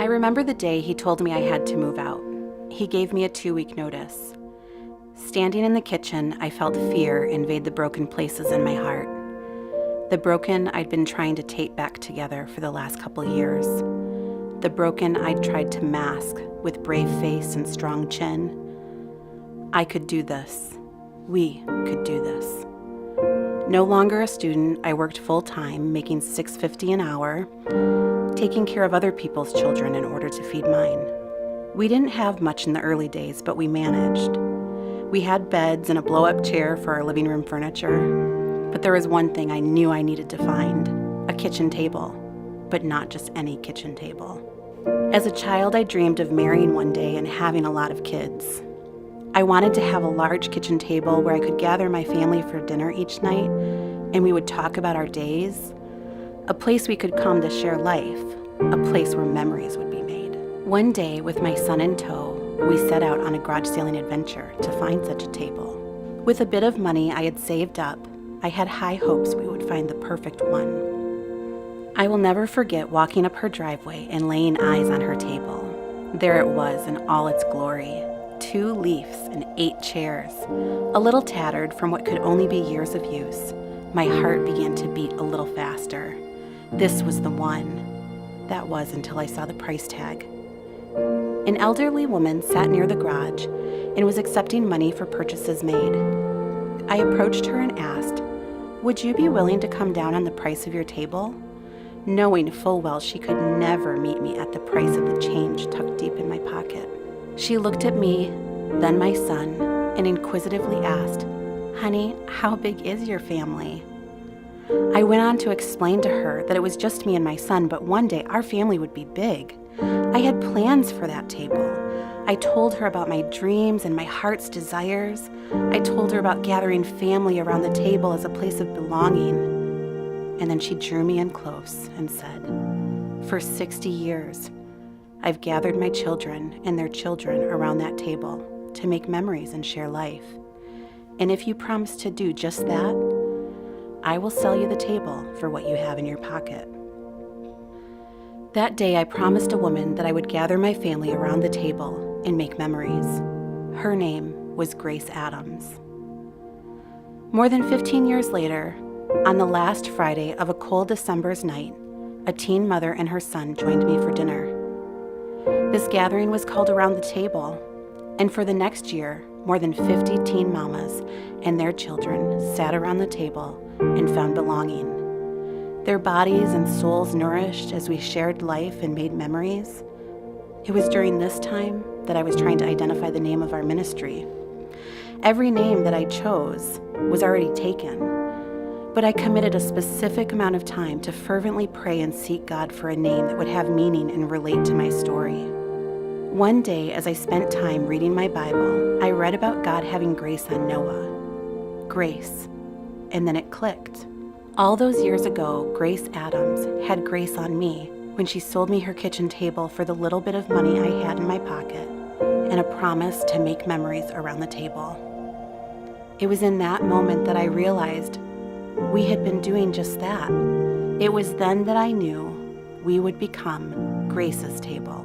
remember the day he told me I had to move out. He gave me a 2-week notice. Standing in the kitchen, I felt fear invade the broken places in my heart. The broken I'd been trying to tape back together for the last couple years. The broken I'd tried to mask with brave face and strong chin. I could do this. We could do this. No longer a student, I worked full-time, making $6.50 an hour, taking care of other people's children in order to feed mine. We didn't have much in the early days, but we managed. We had beds and a blow-up chair for our living room furniture, but there was one thing I knew I needed to find: a kitchen table, but not just any kitchen table. As a child, I dreamed of marrying one day and having a lot of kids. I wanted to have a large kitchen table where I could gather my family for dinner each night, and we would talk about our days, a place we could come to share life, a place where memories would be made. One day, with my son in tow, we set out on a garage sailing adventure to find such a table. With a bit of money I had saved up, I had high hopes we would find the perfect one. I will never forget walking up her driveway and laying eyes on her table. There it was in all its glory. 2 leaves and 8 chairs. A little tattered from what could only be years of use, my heart began to beat a little faster. This was the one. That was until I saw the price tag. An elderly woman sat near the garage and was accepting money for purchases made. I approached her and asked, "Would you be willing to come down on the price of your table?" Knowing full well she could never meet me at the price of the change tucked deep in my pocket. She looked at me, then my son, and inquisitively asked, "Honey, how big is your family?" I went on to explain to her that it was just me and my son, but one day our family would be big. I had plans for that table. I told her about my dreams and my heart's desires. I told her about gathering family around the table as a place of belonging. And then she drew me in close and said, "For 60 years, I've gathered my children and their children around that table to make memories and share life. And if you promise to do just that, I will sell you the table for what you have in your pocket." That day, I promised a woman that I would gather my family around the table and make memories. Her name was Grace Adams. More than 15 years later, on the last Friday of a cold December's night, a teen mother and her son joined me for dinner. This gathering was called Around the Table, and for the next year, more than 50 teen mamas and their children sat around the table and found belonging. Their bodies and souls nourished as we shared life and made memories. It was during this time that I was trying to identify the name of our ministry. Every name that I chose was already taken, but I committed a specific amount of time to fervently pray and seek God for a name that would have meaning and relate to my story. One day, as I spent time reading my Bible, I read about God having grace on Noah. Grace. And then it clicked. All those years ago, Grace Adams had grace on me when she sold me her kitchen table for the little bit of money I had in my pocket and a promise to make memories around the table. It was in that moment that I realized we had been doing just that. It was then that I knew we would become Grace's table.